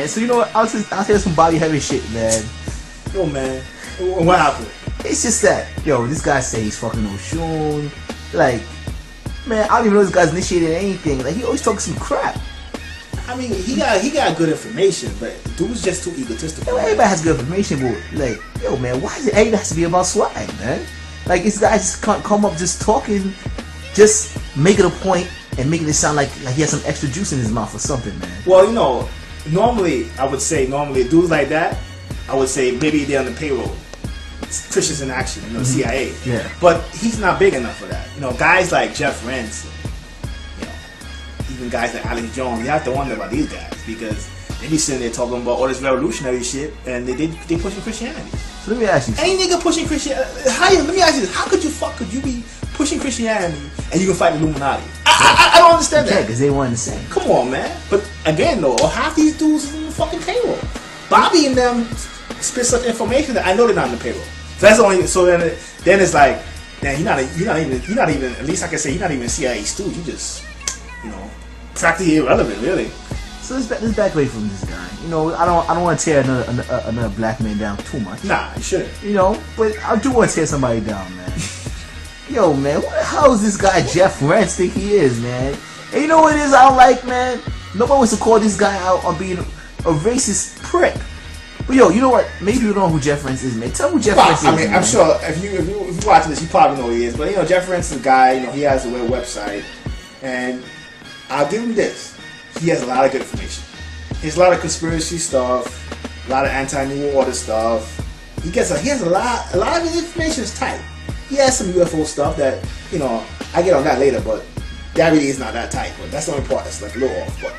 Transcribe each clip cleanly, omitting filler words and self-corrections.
man. So you know what? I'll tell you some Bobby Heavy shit, man. Yo, man. What happened? It's just that, yo, this guy say he's fucking Oshun. Like, man, I don't even know this guy's initiated anything. Like, he always talks some crap. I mean, he got good information, but dude's just too egotistical. Yo, everybody has good information, but like, yo, man, why is it everything has to be about swag, man? Like, this guy just can't come up just talking, just making a point and making it sound like he has some extra juice in his mouth or something, man. Well, you know, normally dudes like that, I would say maybe they're on the payroll. Christians in action, you know, CIA. Yeah. But he's not big enough for that. You know, guys like Jeff Rance, you know, even guys like Alex Jones, you have to wonder about these guys because they be sitting there talking about all this revolutionary shit and they pushing Christianity. So let me ask you. Any nigga pushing Christianity, let me ask you this: how could you be pushing Christianity and you can fight the Illuminati? I don't understand that. Yeah, because they weren't the same. Come on, man. But again, though, half these dudes is in the fucking payroll. Bobby and them spit such information that I know they're not in the payroll. So that's the only. So then it's like, then you're not even. At least I can say you're not even a CIA stooge. You just, you know, practically irrelevant, really. So let's back away from this guy. You know, I don't want to tear another black man down too much. Nah, you shouldn't. You know, but I do want to tear somebody down, man. Yo, man, what the hell is this guy Jeff Rance think he is, man? And you know what it is I don't like, man? Nobody wants to call this guy out on being a racist prick. But yo, you know what? Maybe you don't know who Jeff Rance is, man. Tell me who Jeff Rance is. I mean, I'm sure if you watch this, you probably know who he is. But you know, Jeff Rance is a guy. You know, he has a website, and I'll give him this: he has a lot of good information. He has a lot of conspiracy stuff, a lot of anti-New Order stuff. He has a lot of his information is tight. He has some UFO stuff that, you know, I get on that later, but that really is not that tight. But that's the only part that's like a little off. But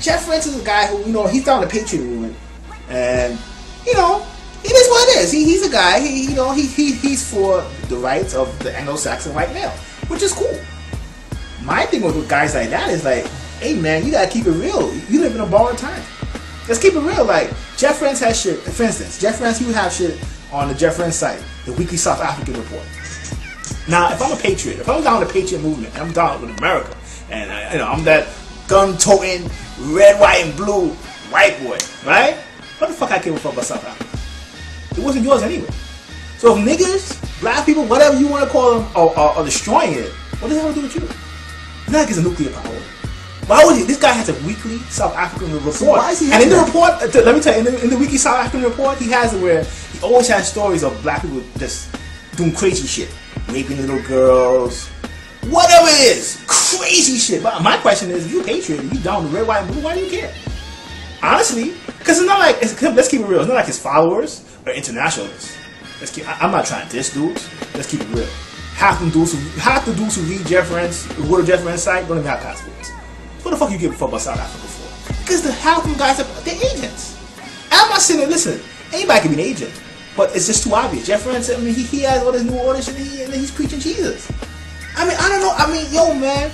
Jeff Rance is a guy who, you know, he's down the Patriot movement. And, you know, it is what it is. He's a guy, he's for the rights of the Anglo-Saxon white male, which is cool. My thing with guys like that is like, hey man, you gotta keep it real. You live in a borrowed time. Let's keep it real. Like, Jeff Rance has shit. For instance, Jeff Rance, he would have shit on the Jeff Rance site, the Weekly South African Report. Now, if I'm a patriot, if I'm down with the Patriot movement, and I'm down with America, and you know, I'm that gun-toting, red, white, and blue white boy, right? What the fuck I give a fuck about South Africa? It wasn't yours anyway. So if niggas, black people, whatever you want to call them, are destroying it, what does that have to do with you? It's not like it's a nuclear power. Why would you? This guy has a weekly South African report. So why is he and in the report, let me tell you, in the weekly South African report, he has it where he always has stories of black people just doing crazy shit. Raping little girls. Whatever it is. Crazy shit. But my question is, if you're a patriot, you down the red, white, and blue, why do you care? Honestly, because it's not like, let's keep it real, it's not like his followers are internationalists. I'm not trying to diss dudes. Let's keep it real. Half the dudes who read Jeff Rance, who go to Jeff Rance's site, don't even have passports. What the fuck you give a fuck about South Africa for? Because the half of them guys they're agents. And I'm not saying that, listen, anybody can be an agent, but it's just too obvious. Jeff Rance, I mean, he has all this New Order shit, and he's preaching Jesus. I mean, I don't know. I mean, yo, man,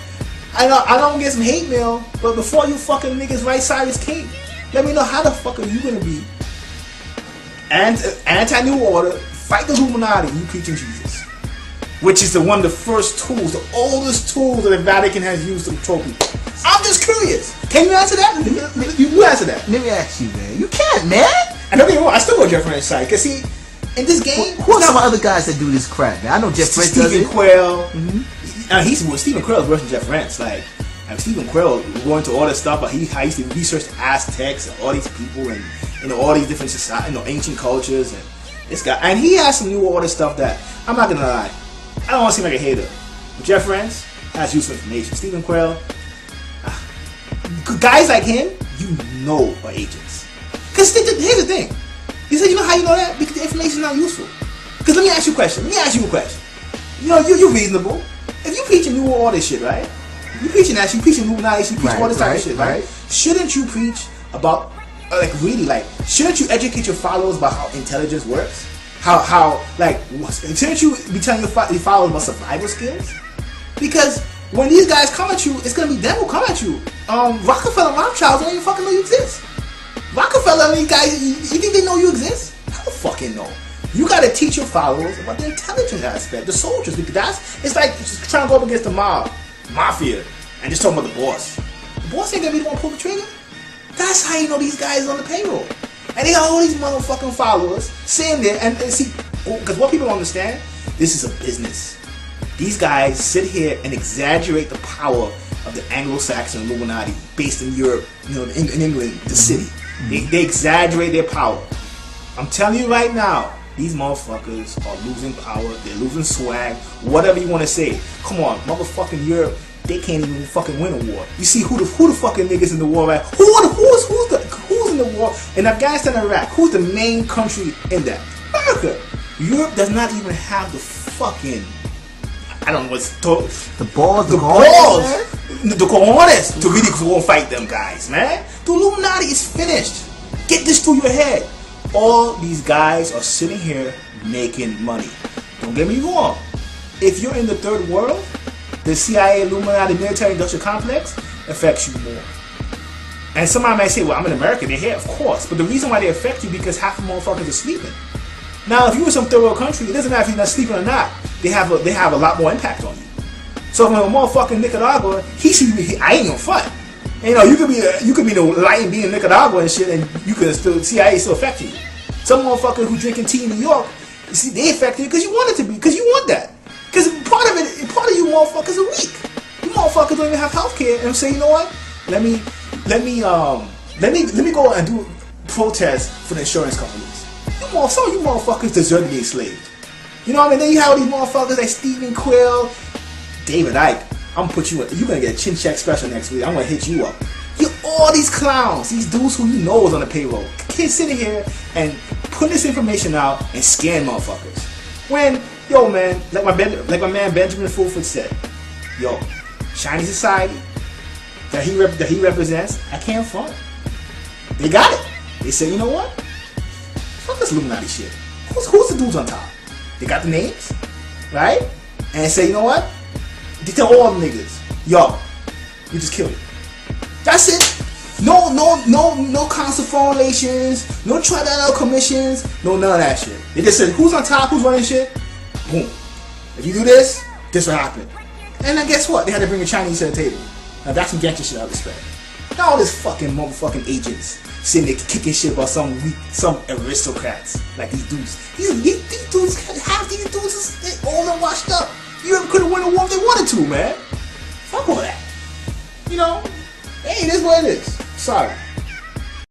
I don't get some hate mail, but before you fucking niggas write Siris King, let me know how the fuck are you gonna be anti-New Order, fight the Illuminati, and you preaching Jesus, which is one of the first tools, the oldest tools that the Vatican has used to control people. I'm just curious. Can you answer that? You answer that. Let me ask you, man. You can't, man. And don't get me wrong, I still go to Jeff Rance's site. Because see, in this game... Who are some other guys that do this crap, man? I know Jeff Rance does it. Stephen Quayle. Stephen Quayle is worse than Jeff Rance. Like, Stephen Quayle going to all this stuff, but he used to research the Aztecs and all these people and, you know, all these different societies, you know, ancient cultures. And this guy... And he has some New Order stuff that, I'm not going to lie, I don't want to seem like a hater. But Jeff Rance has useful information. Stephen Quayle... Guys like him, you know, are agents. Because here's the thing. You said, you know how you know that? Because the information is not useful. Because let me ask you a question. You know, you're reasonable. If you preaching New Order shit, right? You preaching that, you preaching Illuminati, you preaching all this type of shit, right? Shouldn't you preach about, shouldn't you educate your followers about how intelligence works? Shouldn't you be telling your followers about survival skills? Because when these guys come at you, it's gonna be them who come at you. Rockefeller and Rothschild don't even fucking know you exist. Rockefeller and these guys, you think they know you exist? Hell fucking no. You gotta teach your followers about the intelligence aspect, the soldiers, because it's like just trying to go up against the mafia, and just talking about the boss. The boss ain't gonna be the one to pull the trigger. That's how you know these guys on the payroll. And they got all these motherfucking followers sitting there and see, because what people don't understand, this is a business. These guys sit here and exaggerate the power of the Anglo-Saxon Illuminati based in Europe, you know, in England, the city. They exaggerate their power. I'm telling you right now, these motherfuckers are losing power, they're losing swag, whatever you want to say. Come on, motherfucking Europe, they can't even fucking win a war. You see who the fucking niggas in the war, right? Who's in the war in Afghanistan and Iraq? Who's the main country in that? America. Europe does not even have the fucking, I don't know what's the balls to really go and fight them guys, man. The Illuminati is finished. Get this through your head. All these guys are sitting here making money. Don't get me wrong. If you're in the third world, the CIA, Illuminati, military-industrial complex affects you more. And somebody might say, well, I'm in America, they're here, of course. But the reason why they affect you because half the motherfuckers are sleeping. Now, if you're in some third world country, it doesn't matter if you're not sleeping or not. They have a lot more impact on you. So when a motherfucking Nicaragua, I ain't gonna front. And, you know, you could be the light being in Nicaragua and shit, and you could still CIA still affect you. Some motherfucker who drinking tea in New York, you see, they affect you because you want it to be, because you want that. Because part of you motherfuckers are weak. You motherfuckers don't even have health care and say, you know what? Let me go and do protests for the insurance companies. Some of you motherfuckers deserve to be enslaved. You know what I mean? Then you have all these motherfuckers like Stephen Quill, David Icke. I'm gonna put you in. You're gonna get a chin check special next week. I'm gonna hit you up. All these clowns, these dudes who you know is on the payroll, kids sitting here and putting this information out and scaring motherfuckers. When, yo man, like my man Benjamin Fulford said, yo, Chinese society that he represents, I can't front. They got it. They said, you know what? Fuck this Illuminati shit. Who's the dudes on top? They got the names, right? And they say, you know what? They tell all the niggas, yo, you just killed it. That's it. No council foreign relations, no trilateral commissions, no none of that shit. They just said, who's on top, who's running shit? Boom. If you do this, this will happen. And then guess what? They had to bring the Chinese to the table. Now that's some gangster shit I respect. Not all this fucking motherfucking agents sitting there kicking shit about some aristocrats like these dudes. These dudes, half these dudes, they all done washed up. Europe could have won a war if they wanted to, man. Fuck all that. You know, hey, it is what it is. Sorry.